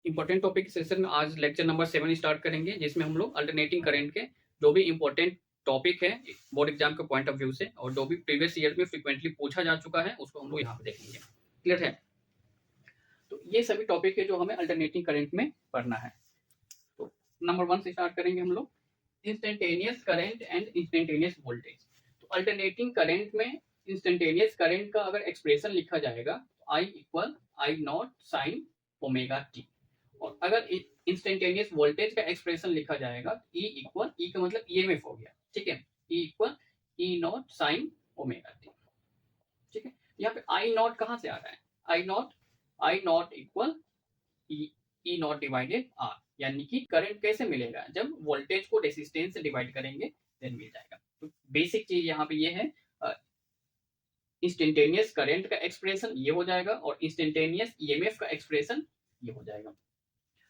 Important topic session में आज lecture number 7 start करेंगे, जिसमें हम लोग अल्टरनेटिंग करंट के जो भी इंपॉर्टेंट टॉपिक है बोर्ड एग्जाम के पॉइंट ऑफ व्यू से और जो भी प्रीवियस ईयर में फ्रिक्वेंटली पूछा जा चुका है उसको हम लोग यहाँ पे देखेंगे। क्लियर है? तो ये सभी टॉपिक है जो हमें अल्टरनेटिंग करंट में पढ़ना है। तो नंबर 1 से स्टार्ट करेंगे हम लोग, instantaneous current and instantaneous voltage. तो अल्टरनेटिंग करंट में इंस्टेंटेनियस करंट का अगर एक्सप्रेशन लिखा जाएगा तो I equal I naught sine omega T, और अगर इंस्टेंटेनियस वोल्टेज का एक्सप्रेशन लिखा जाएगा E इक्वल, ई का मतलब ईएमएफ हो गया, ठीक है, E equal E naught sine omega T. ठीक है, यहाँ पे आई नॉट कहाँ से आ रहा है? I naught equal E naught divided R, यानी कि करंट कैसे मिलेगा? जब वोल्टेज को रेसिस्टेंस से डिवाइड करेंगे देन मिल जाएगा। तो बेसिक चीज यहाँ पे ये है, इंस्टेंटेनियस करंट का एक्सप्रेशन ये हो जाएगा और इंस्टेंटेनियस ईएमएफ का एक्सप्रेशन ये हो जाएगा।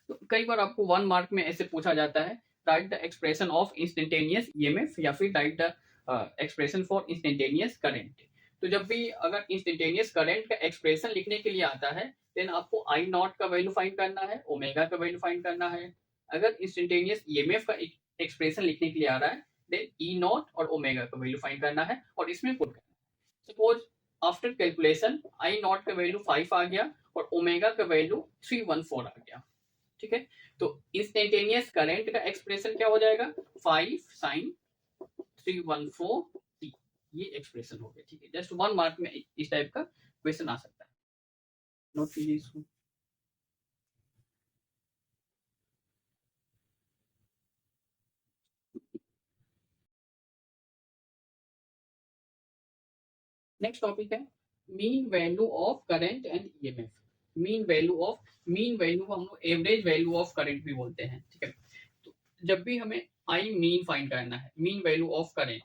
तो कई बार आपको 1 मार्क में ऐसे पूछा जाता है, right the expression of instantaneous EMF या फिर right the expression for instantaneous current. तो जब भी अगर इंस्टेंटेनियस करंट का एक्सप्रेशन लिखने के लिए आता है देन आपको आई नॉट का वैल्यू फाइंड करना है, ओमेगा का वैल्यू फाइंड करना है। अगर इंस्टेंटेनियस ईएमएफ का एक्सप्रेशन लिखने के लिए आ रहा है देन ई नॉट और ओमेगा का वैल्यू फाइंड करना है और इसमें पुट करना है। Suppose after calculation I not का वैल्यू 5 आ गया और ओमेगा का वैल्यू 314 आ गया, ठीक है। तो इंस्टेंटेनियस करंट का एक्सप्रेशन क्या हो जाएगा? 5 साइन 314 टी, ये एक्सप्रेशन हो गया, ठीक है। जस्ट 1 मार्क में इस टाइप का क्वेश्चन आ सकता है, नोट कीजिए इसको। नेक्स्ट टॉपिक है mean value of current and EMF. Mean value को हम लोग एवरेज वैल्यू ऑफ करंट भी बोलते हैं, ठीक है। तो जब भी हमें आई मीन फाइंड करना है, mean value of current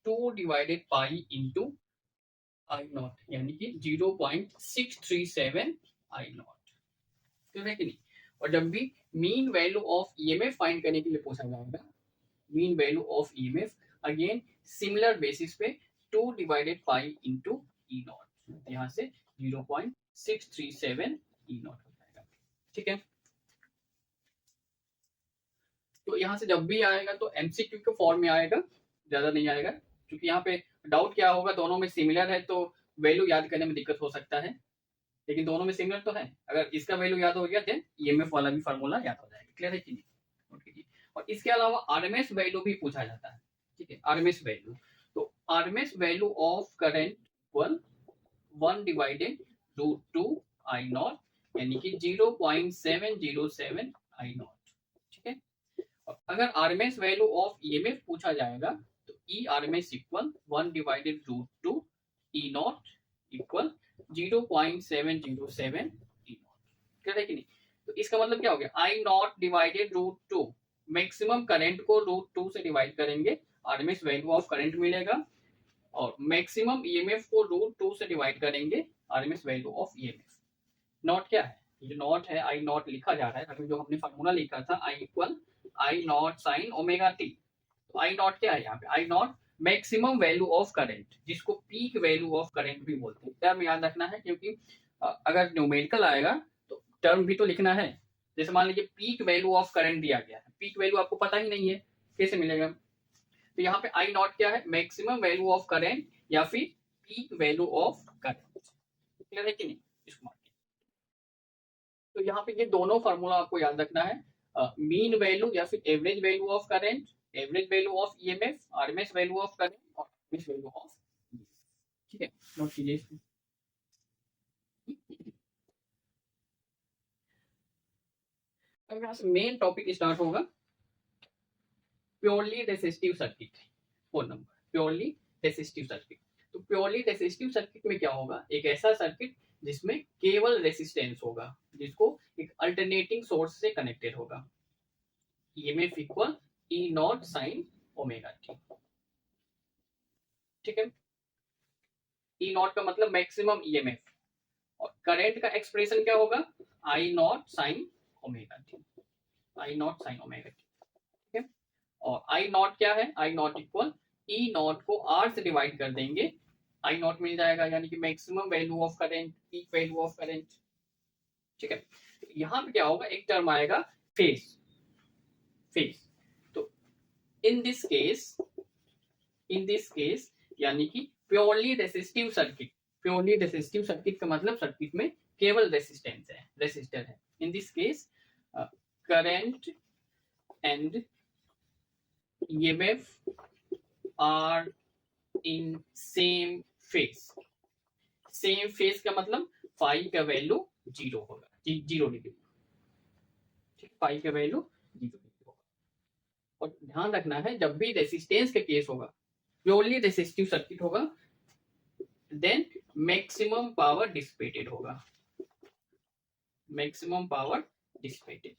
2 divided pi into I naught, यानी कि 0.637 आई नॉट, क्लियर है कि नहीं? और जब भी mean value of EMF find करने के लिए पूछा जाएगा, mean value of EMF again similar basis पे 2 divided pi into E not, यहाँ से 0.637 ई नॉट हो जाएगा, ठीक है। तो यहाँ से जब भी आएगा तो एमसीक्यू के फॉर्म में आएगा, ज्यादा नहीं आएगा, क्योंकि यहाँ पे डाउट क्या होगा, दोनों में सिमिलर है तो वैल्यू याद करने में दिक्कत हो सकता है, लेकिन दोनों में सिमिलर तो है। अगर इसका वैल्यू याद हो गया देन ईएमएफ वाला भी फार्मूला याद हो जाएगा, क्लियर है कि नहीं? नोट कीजिए। और इसके अलावा आरएमएस वैल्यू भी पूछा जाता है, ठीक है, आरएमएस वैल्यू। तो RMS value of current equal 1 divided root 2 I naught, यानी कि 0.707 आई नॉट, ठीक है। और अगर आरएमएस वैल्यू ऑफ ईएमएफ पूछा जाएगा तो E RMS equal 1 divided root 2 E naught equal 0.707 E naught, clear है कि नहीं? तो इसका मतलब क्या हो गया? I naught divided root 2, maximum current को रूट 2 से डिवाइड करेंगे, आरएमएस वैल्यू ऑफ करंट मिलेगा, और मैक्सिमम ईएमएफ को रूट 2 से डिवाइड करेंगे, RMS value of EMF. Not क्या है? ये नॉट है, आई नॉट लिखा जा रहा है, अभी जो हमने फार्मूला लिखा था I equal I naught sine omega T. तो आई नॉट क्या है यहाँ पे? I naught maximum value of current, जिसको पीक वैल्यू ऑफ करंट भी बोलते हैं। टर्म याद रखना है, क्योंकि अगर न्यूमेरिकल आएगा तो टर्म भी तो लिखना है। जैसे मान लीजिए पीक वैल्यू ऑफ करंट दिया गया है, पीक वैल्यू आपको पता ही नहीं है, कैसे मिलेगा? तो यहाँ पे आई नॉट क्या है? मैक्सिमम वैल्यू ऑफ करंट या फिर peak value of current, clear है कि नहीं? इसको तो यहाँ पे ये दोनों फार्मूला आपको याद रखना है, मीन वैल्यू या फिर average value of current, average value of EMF, RMS value of current और आरएमएस वैल्यू ऑफ, ठीक है, नोट कीजिए इसको। अब यहाँ से मेन टॉपिक स्टार्ट होगा, purely resistive circuit. 4 number, purely resistive circuit. तो प्योरली रेसिस्टिव सर्किट में क्या होगा? एक ऐसा सर्किट जिसमें केवल रेसिस्टेंस होगा, जिसको एक अल्टरनेटिंग सोर्स से कनेक्टेड होगा। EMF equal E naught sine omega T, ठीक है। ई नॉट का मतलब मैक्सिमम ईएमएफ, और करंट का एक्सप्रेशन क्या होगा? I naught sine omega T, I naught sine omega T, ठीक है। और आई नॉट क्या है? I naught equal E naught को आर से डिवाइड कर देंगे, आई नॉट मिल जाएगा, यानी कि maximum value of current, peak value of current, ठीक है। यहाँ पे क्या होगा, एक टर्म आएगा फेस, फेस। तो इन दिस केस यानी कि purely resistive circuit, purely resistive circuit का मतलब सर्किट में केवल रेसिस्टेंस है, रेसिस्टर है। In this case current and EMF are in same phase. Same phase का मतलब फाई का वैल्यू 0 होगा, 0 डिग्री, ठीक, फाई का वैल्यू 0 डिग्री होगा। और ध्यान रखना है, जब भी रेसिस्टेंस का केस होगा, प्योरली रेसिस्टिव सर्किट होगा, देन मैक्सिमम पावर डिसिपेटेड होगा, मैक्सिमम पावर डिसिपेटेड।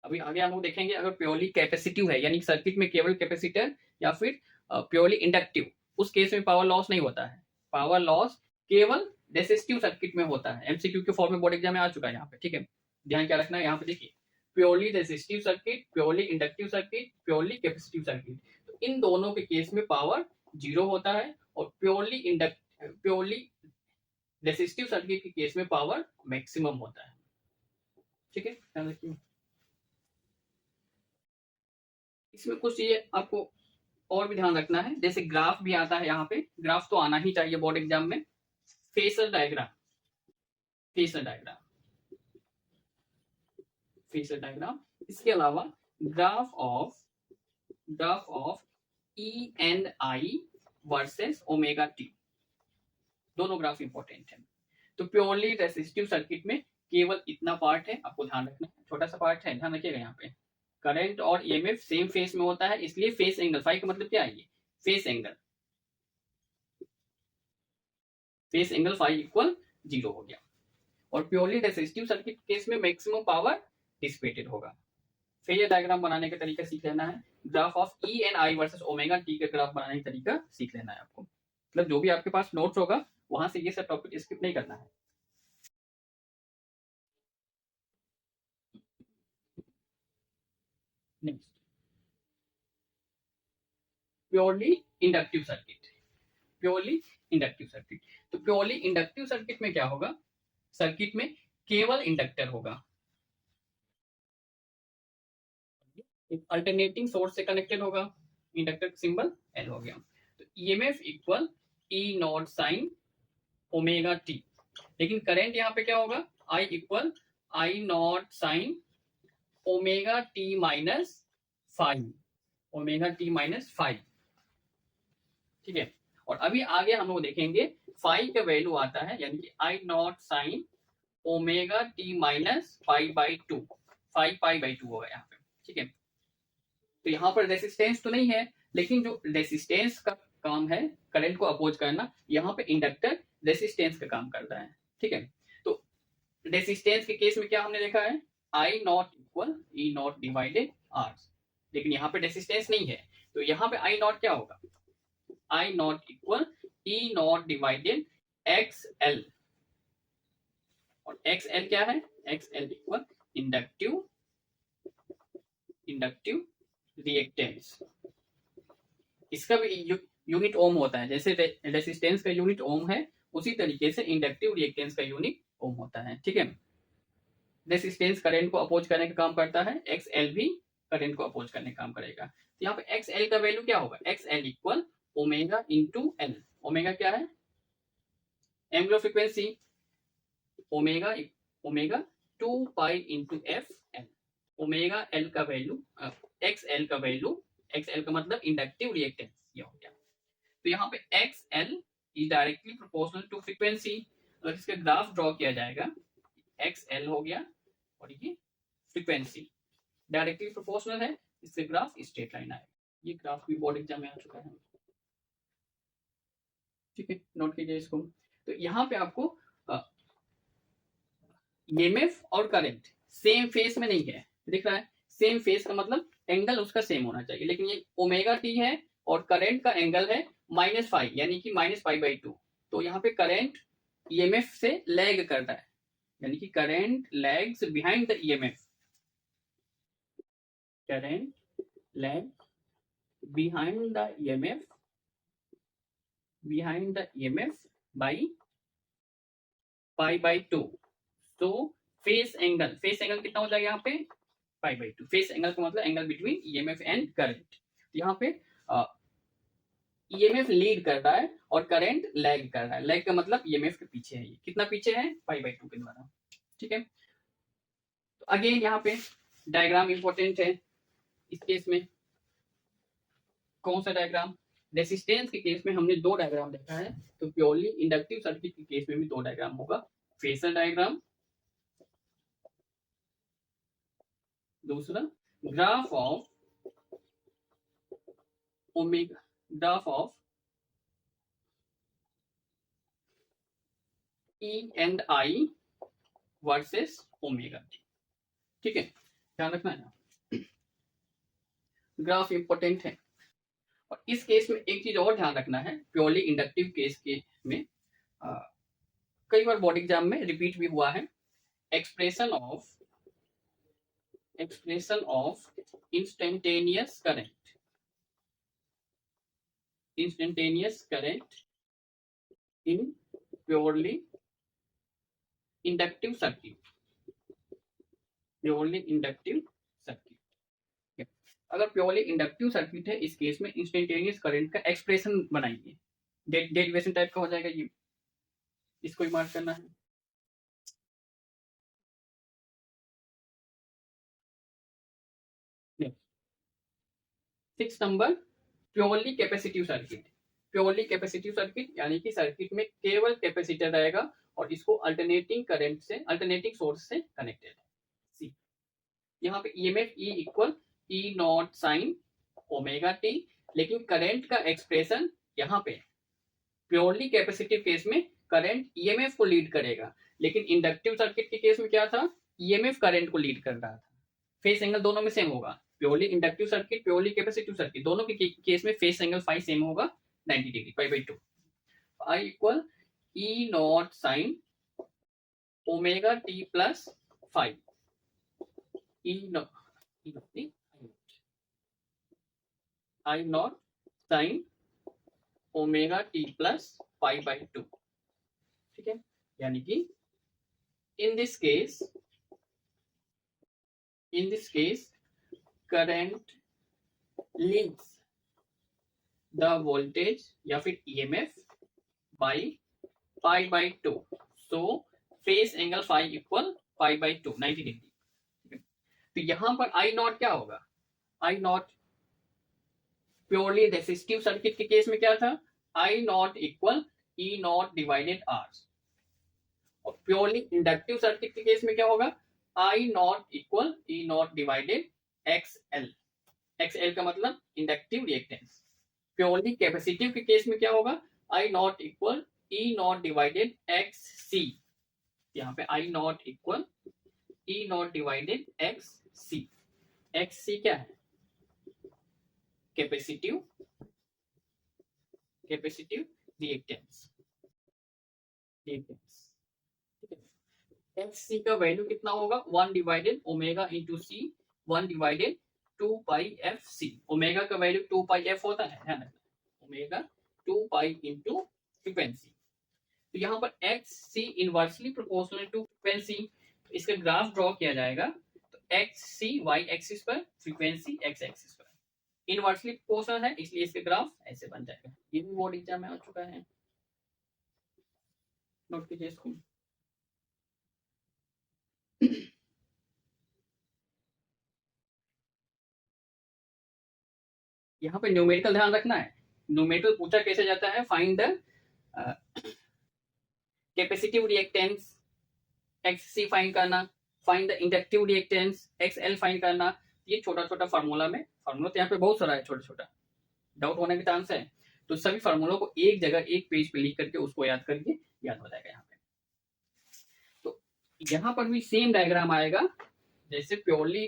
अभी आगे हम लोग देखेंगे, अगर प्योरली कैपेसिटिव है यानी सर्किट में केवल कैपेसिटर या फिर प्योरली इंडक्टिव, उस केस में पावर लॉस नहीं होता है। पावर लॉस केवल रेसिस्टिव सर्किट में होता है। एमसीक्यू के फॉर्म में बोर्ड एग्जाम में आ चुका है यहाँ पे, ठीक है। ध्यान क्या रखना है, यहाँ पे देखिए, purely resistive circuit, purely inductive circuit, purely capacitive circuit, तो इन दोनों के केस में पावर 0 होता है, और प्योरली रेसिस्टिव सर्किट के केस में पावर मैक्सिमम होता है, ठीक है, ध्यान रखिए। इसमें कुछ चीजें आपको और भी ध्यान रखना है, जैसे ग्राफ भी आता है यहाँ पे, ग्राफ तो आना ही चाहिए बोर्ड एग्जाम में। Phasor diagram, phasor diagram, phasor diagram. इसके अलावा graph of e and i versus omega T, दोनों ग्राफ इंपॉर्टेंट है। तो प्योरली रेसिस्टिव सर्किट में केवल इतना पार्ट है, आपको ध्यान रखना है, छोटा सा पार्ट है, ध्यान रखिएगा। यहाँ पे करंट और ईएमएफ सेम फेस में होता है, इसलिए फेस एंगल, फाई का मतलब क्या है, ये phase angle, phase angle phi equal 0 हो गया। और प्योरली रेसिस्टिव सर्किट केस में मैक्सिमम पावर डिसिपेटेड होगा। फेजर डायग्राम बनाने का तरीका सीख लेना है, graph of e and i versus omega t का ग्राफ बनाने का तरीका सीख लेना है आपको। मतलब जो भी आपके पास नोट्स होगा वहां से ये सब टॉपिक स्किप नहीं करना है। Next, purely inductive circuit, purely inductive circuit. तो प्योरली इंडक्टिव सर्किट में क्या होगा, सर्किट में केवल इंडक्टर होगा, एक अल्टरनेटिंग सोर्स से कनेक्टेड होगा, इंडक्टर का सिंबल एल हो गया। तो EMF equal E naught sine omega T, लेकिन करंट यहाँ पे क्या होगा, I equal I naught sine omega T minus 5, omega T minus 5, ठीक है। और अभी आगे हम लोग देखेंगे फाई का वैल्यू आता है, यानी कि I naught sine omega T minus 5/2, 5π/2 होगा यहाँ पे, ठीक है। तो यहाँ पर रेसिस्टेंस तो नहीं है, लेकिन जो रेसिस्टेंस का काम है करंट को अपोज करना, यहाँ पे इंडक्टर रेसिस्टेंस का काम करता है, ठीक है। तो रेसिस्टेंस के केस में क्या हमने देखा है, I naught equal E naught divided R, लेकिन यहाँ पे रेसिस्टेंस नहीं है, तो यहाँ पे आई नॉट क्या होगा, I naught equal E naught divided X L, और एक्स एल क्या है, X L equal inductive reactance. इसका भी यूनिट ओम होता है, जैसे रेसिस्टेंस का यूनिट ओम है, उसी तरीके से इंडक्टिव रिएक्टेंस का यूनिट ओम होता है, ठीक है। रेसिस्टेंस करंट को अपोज करने का काम करता है, एक्स एल भी करंट को अपोज करने का काम करेगा। तो यहाँ पे एक्स एल का वैल्यू क्या होगा, X L equal omega into L, omega क्या है, angular frequency, omega 2π into F L, omega L का वैल्यू, एक्स एल का वैल्यू, एक्स एल का मतलब इंडक्टिव रिएक्टेंस, ये हो गया। तो यहाँ पे x l is directly proportional to frequency. अगर इसका ग्राफ ड्रॉ किया जाएगा, एक्स एल हो गया और ये फ्रीक्वेंसी डायरेक्टली प्रोपोर्शनल है, इससे ग्राफ स्ट्रेट लाइन आएगा। ये ग्राफ भी बोर्ड एग्जाम में आ चुका है, ठीक है, नोट कीजिए इसको। तो यहाँ पे आपको ईएमएफ और करंट सेम फेस में नहीं है, दिख रहा है, सेम फेस का मतलब एंगल उसका सेम होना चाहिए, लेकिन ये ओमेगा टी है और करंट का एंगल है -5 यानी कि -π/2। तो यहाँ पे करंट ईएमएफ से लैग करता है, यानी कि current lags behind the EMF, current lag behind the EMF, behind the EMF by π/2। तो फेस एंगल कितना हो जाएगा यहाँ पे π/2। फेस एंगल का मतलब angle between EMF and current. यहाँ पे ईएमएफ लीड कर रहा है और करंट लैग कर रहा है। लैग का मतलब ईएमएफ के पीछे है। ये कितना पीछे है π/2 के द्वारा। ठीक है, तो अगेन यहाँ पे डायग्राम इंपॉर्टेंट है इस केस में। कौन सा डायग्राम? रेसिस्टेंस के केस में हमने दो डायग्राम देखा है, तो प्योरली इंडक्टिव सर्किट के केस में भी दो डायग्राम होगा। फेसर डायग्राम, दूसरा graph of omega, graph of e and i versus omega T. ठीक है, ध्यान रखना है, ग्राफ इंपॉर्टेंट है। और इस केस में एक चीज और ध्यान रखना है, प्योरली इंडक्टिव केस के में कई बार बोर्ड एग्जाम में रिपीट भी हुआ है, expression of instantaneous current, in purely inductive circuit, अगर प्योरली इंडक्टिव सर्किट है इस केस में इंस्टेंटेनियस करंट का एक्सप्रेशन बनाइए। डेरिवेशन टाइप का हो जाएगा ये, इसको ही मार्क करना है। Six number, purely capacitive circuit. Purely capacitive circuit यानी कि सर्किट में केवल कैपेसिटर रहेगा और इसको अल्टरनेटिंग करंट से, अल्टरनेटिंग सोर्स से कनेक्टेड है। सी, यहाँ पे EMF E equal E naught sine omega T, लेकिन करंट का एक्सप्रेशन यहाँ पे प्योरली कैपेसिटिव केस में करंट ईएमएफ को लीड करेगा, लेकिन इंडक्टिव सर्किट के केस में क्या था, ईएमएफ करंट को लीड कर रहा था। फेस एंगल दोनों में सेम होगा, purely inductive circuit, purely capacitive circuit, दोनों के केस में फेस एंगल फाई सेम होगा 90 degree, π/2। I equal E naught sine omega T plus five, I naught sine omega T plus π/2। ठीक है, यानी कि in this case current leads the voltage या फिर EMF by π/2, so phase angle phi equal π/2 90 degree. तो यहां पर I naught क्या होगा, I naught purely resistive circuit के केस में क्या था, I naught equal E naught divided are, और प्योरली इंडक्टिव सर्किट के केस में क्या होगा, I naught equal E naught divided X L. X L का मतलब इंडक्टिव रिएक्टेंस। प्योरली कैपेसिटिव के केस में क्या होगा, I naught equal E naught divided X C. यहाँ पे I naught equal E naught divided X C. X C क्या है, कैपेसिटिव रिएक्टेंस। एक्स सी का वैल्यू कितना होगा, 1 डिवाइडेड ओमेगा इंटू सी, 1 डिवाइडेड 2πfc। ओमेगा का वैल्यू 2πf होता है ना, ओमेगा 2π इंटू फ्रीक्वेंसी। तो यहाँ पर x c inversely proportional to frequency, इसका ग्राफ ड्रॉ किया जाएगा। तो एक्स सी वाई एक्सिस पर, फ्रीक्वेंसी एक्स एक्सिस पर, इनवर्सली प्रोपोर्शनल है इसलिए इसका ग्राफ ऐसे बन जाएगा। ये भी बोर्ड एग्जाम में आ चुका है, नोट कीजिए इसको। यहाँ पे न्यूमेरिकल ध्यान रखना है। न्यूमेरिकल पूछा कैसे जाता है, find the capacitive reactance X C find करना, find the inductive reactance X L find करना। ये छोटा छोटा फार्मूला में, फार्मूला तो यहाँ पे बहुत सारा है, छोटा छोटा डाउट होने के चांस है, तो सभी फार्मूलों को एक जगह एक पेज पे लिख करके उसको याद करके याद हो जाएगा यहाँ पे। तो यहाँ पर भी सेम डायग्राम आएगा जैसे प्योरली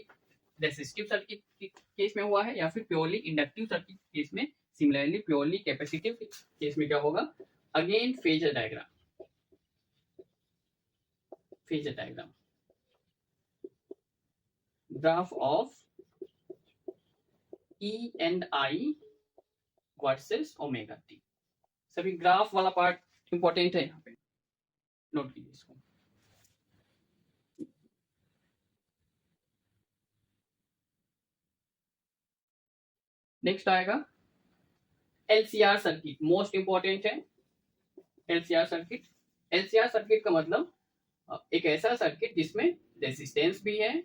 रेसिस्टिव सर्किट केस में हुआ है या फिर प्योरली इंडक्टिव सर्किट केस में। सिमिलरली प्योरली कैपेसिटिव केस में क्या होगा, again phasor diagram, graph of e and i versus omega T. सभी ग्राफ वाला पार्ट इंपॉर्टेंट है यहाँ पे, नोट कीजिए इसको। नेक्स्ट आएगा LCR सर्किट, मोस्ट इंपॉर्टेंट है LCR सर्किट। LCR सर्किट का मतलब एक ऐसा सर्किट जिसमें रेजिस्टेंस भी है,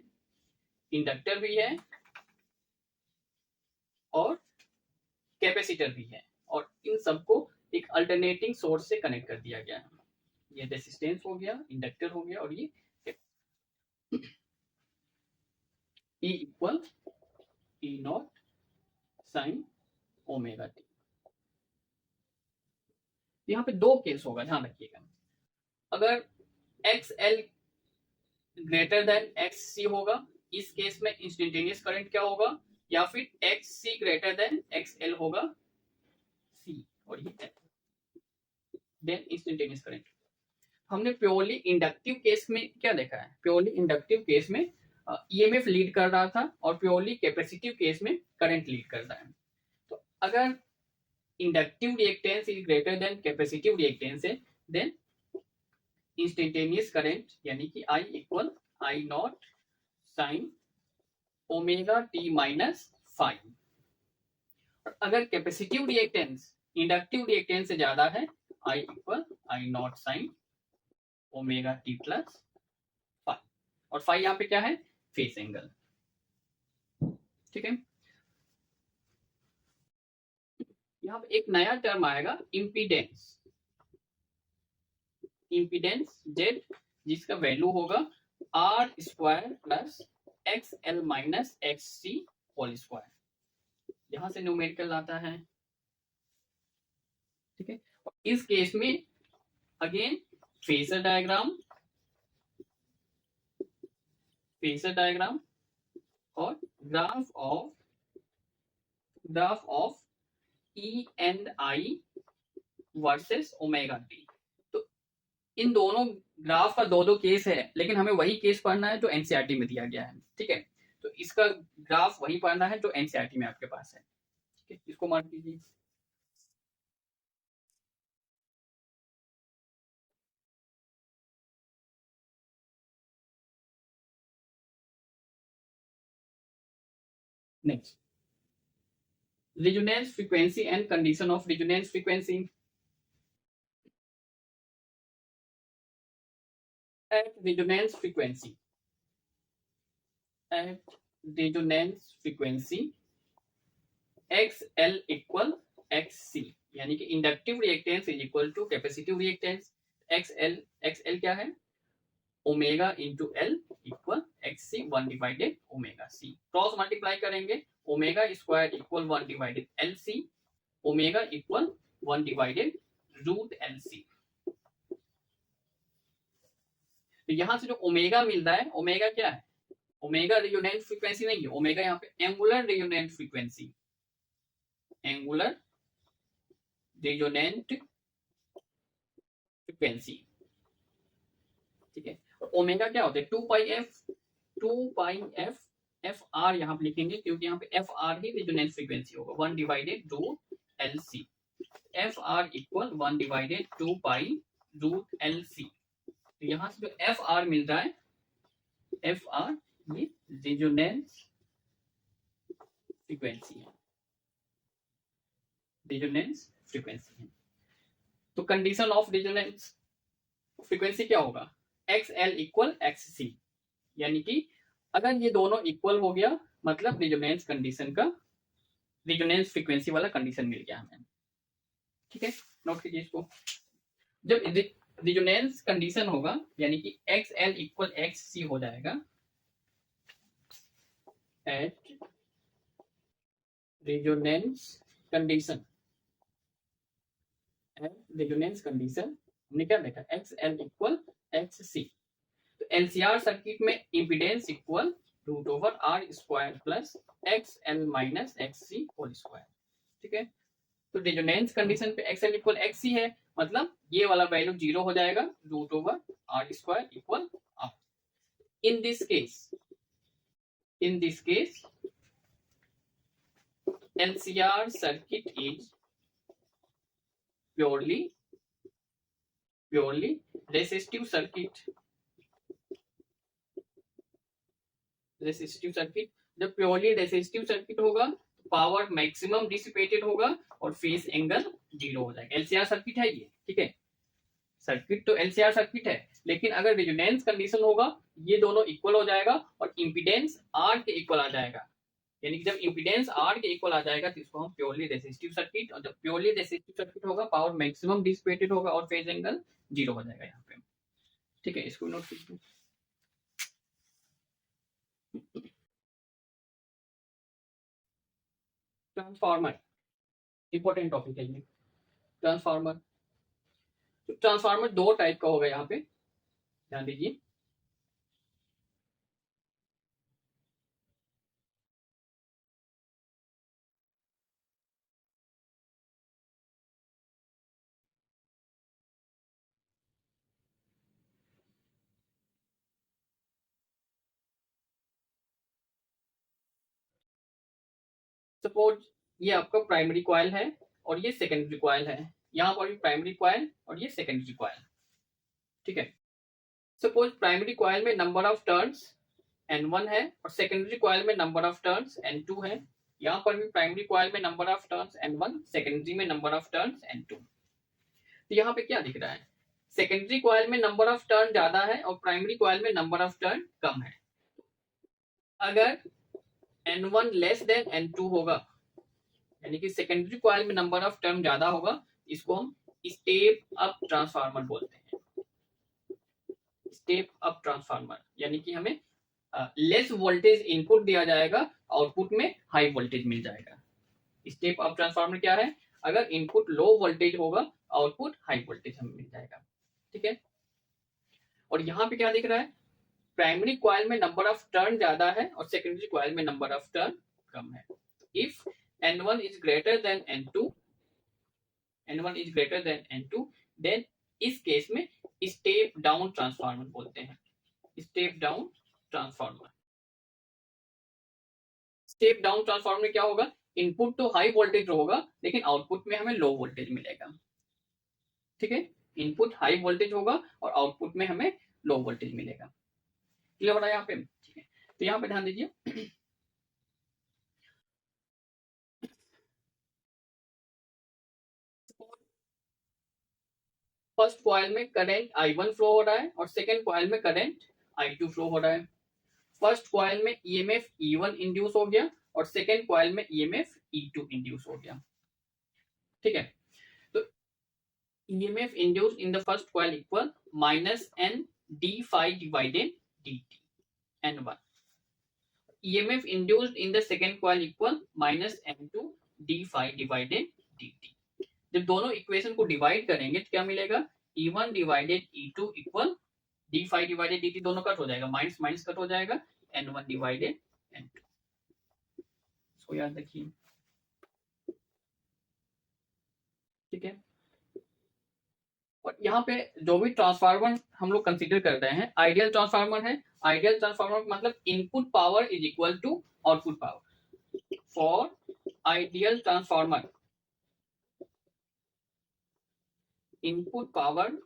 इंडक्टर भी है और कैपेसिटर भी है, और इन सबको एक अल्टरनेटिंग सोर्स से कनेक्ट कर दिया गया है। ये रेजिस्टेंस हो गया, इंडक्टर हो गया, और ये E equal E not sine omega T. यहाँ पे दो केस होगा, ध्यान रखिएगा। अगर XL ग्रेटर देन XC होगा, इस केस में इंस्टेंटेनियस करंट क्या होगा, या फिर XC ग्रेटर देन XL होगा C, और ये देन इंस्टेंटेनियस करंट। हमने प्योरली इंडक्टिव केस में क्या देखा है, प्योरली इंडक्टिव केस में ईएमएफ लीड कर रहा था, और प्योरली कैपेसिटिव केस में करंट लीड कर रहा है। तो अगर inductive reactance is greater than capacitive reactance है, देन इंस्टेंटेनियस करंट यानी कि I equal I not sine omega T minus five. अगर कैपेसिटिव रिएक्टेंस इंडक्टिव रिएक्टेंस से ज्यादा है, I equal I not sine omega T plus five, और five यहाँ पे क्या है, फेस एंगल। ठीक है, यहाँ पे एक नया टर्म आएगा इम्पीडेंस, इम्पीडेंस जेड, जिसका वैल्यू होगा r square plus x l minus x c whole square. यहां से न्यूमेरिकल आता है। ठीक है, और इस केस में अगेन फेजर डायग्राम और graph of e and i versus omega T. तो इन दोनों ग्राफ का दो केस है, लेकिन हमें वही केस पढ़ना है जो एनसीईआरटी में दिया गया है। ठीक है, तो इसका ग्राफ वही पढ़ना है जो एनसीईआरटी में आपके पास है। ठीक है, इसको मार्क कीजिए। Next, resonance frequency and condition of resonance frequency. At resonance frequency XL equal XC, यानी कि inductive reactance is equal to capacitive reactance. XL क्या है, omega into L equal XC 1 divided omega C। Cross multiply करेंगे, omega square equal 1 divided LC, omega equal 1 divided root LC। तो यहां से जो omega मिल रहा है, ओमेगा क्या है, ओमेगा रेजोनेंस फ्रीक्वेंसी नहीं है, ओमेगा यहाँ पे angular resonance frequency, angular resonant frequency. ठीक है, और ओमेगा क्या होता है, 2 पाई एफ आर यहाँ पे लिखेंगे, क्योंकि यहाँ पे एफ आर ही रेजोनेंस फ्रीक्वेंसी होगा, 1 divided root LC। F r equal 1 divided 2 pi root LC। तो यहां से जो एफ आर मिल रहा है, एफ आर ये रेजोनेंस फ्रीक्वेंसी है, रेजोनेंस फ्रीक्वेंसी है। तो कंडीशन ऑफ रेजोनेंस फ्रीक्वेंसी क्या होगा, XL इक्वल XC, यानी कि अगर ये दोनों इक्वल हो गया, मतलब रेजोनेंस कंडीशन का, रेजोनेंस फ्रीक्वेंसी वाला कंडीशन मिल गया हमें। ठीक है, नोट कीजिए इसको। जब रेजोनेंस कंडीशन होगा, यानी कि XL इक्वल XC हो जाएगा at resonance condition. Resonance condition हमने क्या देखा, XL इक्वल XC। तो LCR सर्किट में impedance equal root over r square plus XL minus XC whole square. ठीक है, तो रेजोनेंस कंडीशन पे XL इक्वल XC है, मतलब ये वाला वैल्यू 0 हो जाएगा, root over r square equal r. In this case LCR circuit is purely resistive circuit। जब प्योरली रेसिस्टिव सर्किट होगा, पावर मैक्सिमम डिसिपेटेड होगा और फेज एंगल 0 हो जाएगा। एलसीआर सर्किट है ये, ठीक है, सर्किट तो एलसीआर सर्किट है, लेकिन अगर रेजोनेंस कंडीशन होगा ये दोनों इक्वल हो जाएगा और इम्पीडेंस आर के इक्वल आ जाएगा। यानी कि जब इम्पीडेंस आर के इक्वल आ जाएगा तो इसको हम प्योरली रेसिस्टिव सर्किट, और जब प्योरली रेसिस्टिव सर्किट होगा पावर मैक्सिमम डिसिपेटेड होगा और फेज एंगल 0 हो जाएगा यहाँ पे, ठीक है, इसको नोट कीजिए। ट्रांसफार्मर इंपॉर्टेंट टॉपिक है ये। ट्रांसफार्मर, तो ट्रांसफार्मर दो टाइप का होगा यहाँ पे, ध्यान दीजिए। सपोज ये आपका प्राइमरी कॉइल है और ये सेकेंडरी कॉइल है, यहाँ पर भी प्राइमरी कॉइल और ये सेकेंडरी कॉइल, ठीक है। सपोज प्राइमरी कॉइल में नंबर ऑफ टर्न्स N1 है और सेकेंडरी कॉइल में नंबर ऑफ टर्न्स N2 है। यहाँ पर भी प्राइमरी कॉइल में number of turns N1, secondary में नंबर ऑफ टर्न्स N2। तो यहाँ पे क्या दिख रहा है, सेकेंडरी कॉइल में नंबर ऑफ टर्न ज्यादा है और प्राइमरी कॉइल में नंबर ऑफ टर्न कम है। अगर N1 लेस देन N2 होगा, यानी कि सेकेंडरी कॉइल में नंबर ऑफ टर्न ज्यादा होगा, इसको हम स्टेप अप ट्रांसफार्मर बोलते हैं। स्टेप अप ट्रांसफार्मर यानी कि हमें लेस वोल्टेज इनपुट दिया जाएगा, आउटपुट में हाई वोल्टेज मिल जाएगा। स्टेप अप ट्रांसफार्मर क्या है, अगर इनपुट लो वोल्टेज होगा, आउटपुट हाई वोल्टेज हमें मिल जाएगा, ठीक है। और यहाँ पे क्या दिख रहा है, प्राइमरी कॉइल में नंबर ऑफ टर्न ज्यादा है और सेकेंडरी कॉइल में नंबर ऑफ टर्न कम है। If N1 is greater than N2, N1 is greater than N2, then इस केस में स्टेप डाउन ट्रांसफार्मर बोलते हैं। Step down transformer, step down transformer में क्या होगा, इनपुट तो हाई वोल्टेज होगा लेकिन आउटपुट में हमें लो वोल्टेज मिलेगा, ठीक है। इनपुट हाई वोल्टेज होगा और आउटपुट में हमें लो वोल्टेज मिलेगा। क्लियर हो रहा है यहाँ पे, ठीक है। तो यहाँ पे ध्यान दीजिए, फर्स्ट कॉइल में करंट I1 फ्लो हो रहा है और सेकेंड कॉइल में करंट I2 फ्लो हो रहा है। फर्स्ट कॉइल में EMF E1 इंड्यूस हो गया और सेकेंड कॉइल में EMF E2 इंड्यूस हो गया, ठीक है। तो EMF induce in the first coil equal -N d phi divided dt N1। EMF induced in the second coil equal -N2 d phi divided dt। जब दोनों इक्वेशन को divide करेंगे तो क्या मिलेगा, E1 divided E2 equal d phi divided dt, दोनों cut हो जाएगा, माइनस माइनस कट हो जाएगा, N1 डिवाइडेड N2। इसको याद रखिए, ठीक है। और यहाँ पे जो भी ट्रांसफार्मर हम लोग कंसीडर कर रहे हैं आइडियल ट्रांसफार्मर है। आइडियल ट्रांसफार्मर मतलब input power is equal to output power. For ideal transformer input power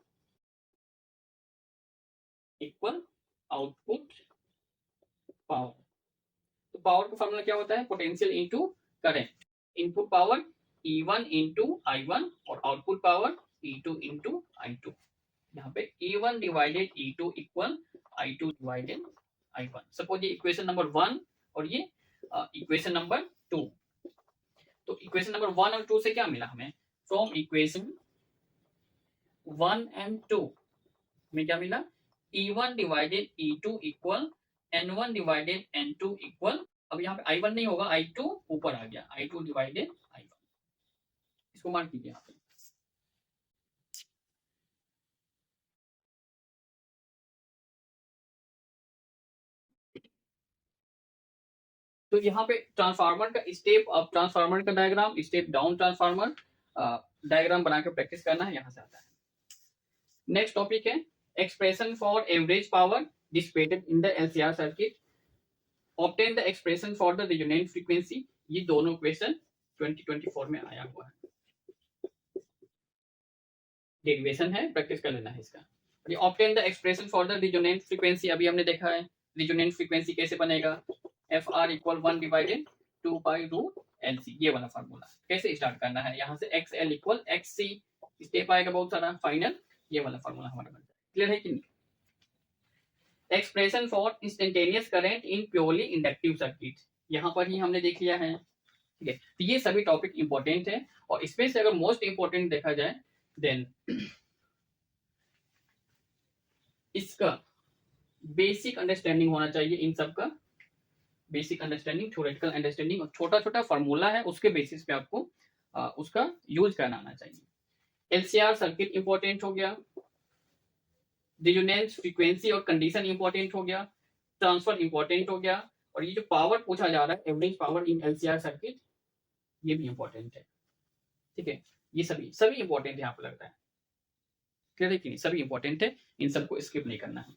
equal output power. तो पावर का फॉर्मूला क्या होता है, potential into current. Input power E1 into I1 और output power E2 into I2। यहाँ पे E1 divided E2 equal I2 divided I1। Suppose ये equation number 1 और ये इक्वेशन नंबर 2। तो इक्वेशन नंबर 1 और 2 से क्या मिला हमें, फ्रॉम इक्वेशन 1 एंड 2 में क्या मिला, E1 divided E2 equal N1 divided N2 equal, अब यहाँ पे I1 नहीं होगा, I2 ऊपर आ गया, I2 डिवाइडेड I1। इसको मार्क कीजिए यहाँ पे। तो यहाँ पे ट्रांसफार्मर का स्टेप अप ट्रांसफार्मर का diagram, step down transformer diagram बना के प्रैक्टिस करना है, यहाँ से आता है। नेक्स्ट टॉपिक है expression for average power dissipated in the LCR circuit, obtain the expression for the resonant frequency. ये दोनों क्वेश्चन 2024 में आया हुआ है, डेरिवेशन है, प्रैक्टिस कर लेना है इसका। Obtain the expression for the resonant frequency, अभी हमने देखा है रेजोनेंट फ्रीक्वेंसी कैसे बनेगा, FR equal 1 divided 2 pi root LC, ये वाला फार्मूला कैसे स्टार्ट करना है, यहाँ से XL इक्वल XC, स्टेप आएगा बहुत सारा, फाइनल ये वाला फार्मूला हमारा बन जाएगा। क्लियर है कि नहीं? Expression for instantaneous current in purely inductive circuit, यहाँ पर ही हमने देख लिया है। ठीक है, तो ये सभी टॉपिक इंपॉर्टेंट है, और इसमें से अगर मोस्ट इंपॉर्टेंट देखा जाए देन इसका बेसिक अंडरस्टैंडिंग होना चाहिए, इन सब का बेसिक अंडरस्टैंडिंग, थ्योरेटिकल अंडरस्टैंडिंग, और छोटा छोटा फॉर्मूला है उसके बेसिस पे आपको उसका यूज करना आना चाहिए। LCR सर्किट इंपॉर्टेंट हो गया, रेजोनेंस फ्रीक्वेंसी और कंडीशन इंपॉर्टेंट हो गया, ट्रांसफर इंपॉर्टेंट हो गया, और ये जो पावर पूछा जा रहा है average power in LCR circuit, ये भी इंपॉर्टेंट है। ठीक है, ये सभी इंपॉर्टेंट यहाँ पे लगता है। क्लियर है कि नहीं? सभी इंपॉर्टेंट है, इन सबको स्किप नहीं करना है।